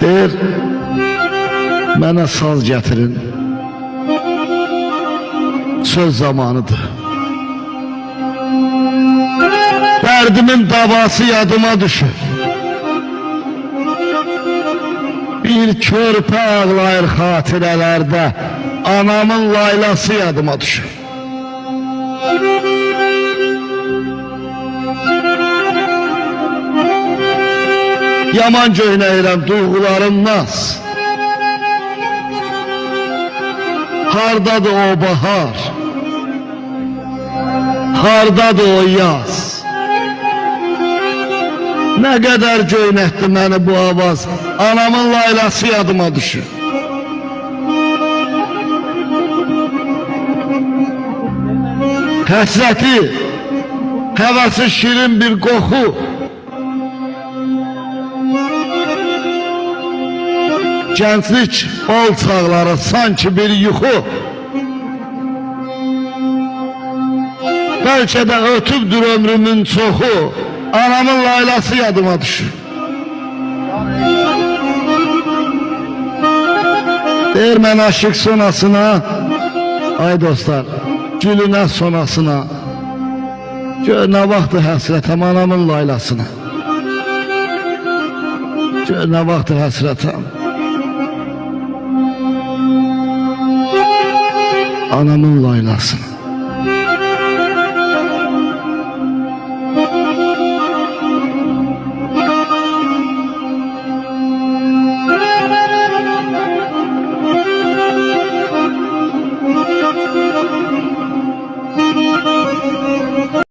Deyir, mənə saz gətirin, söz zamanıdır. Dərdimin davası yadıma düşür. Bir körpə ağlayır xatirələrdə, anamın laylası yadıma düşür. Yaman göynəyirəm duyğularımdan. Hardadır o bahar, hardadır o yaz. Nə qədər göynətdi məni bu avaz, anamın laylası yadıma düşür. Həsrəti, həvəsi şirin bir qoxu, gənclik bal çağları sanki bir yuxu. Bəlkə də ötübdür ömrümün çoxu, anamın laylası yadıma düşür. Deyir mən aşık sonasına, ay dostlar, gülünə sonasına, gör nə vaxtdır həsrətəm anamın laylasına. Gör nə vaxtdır həsrətəm anamın laylasına.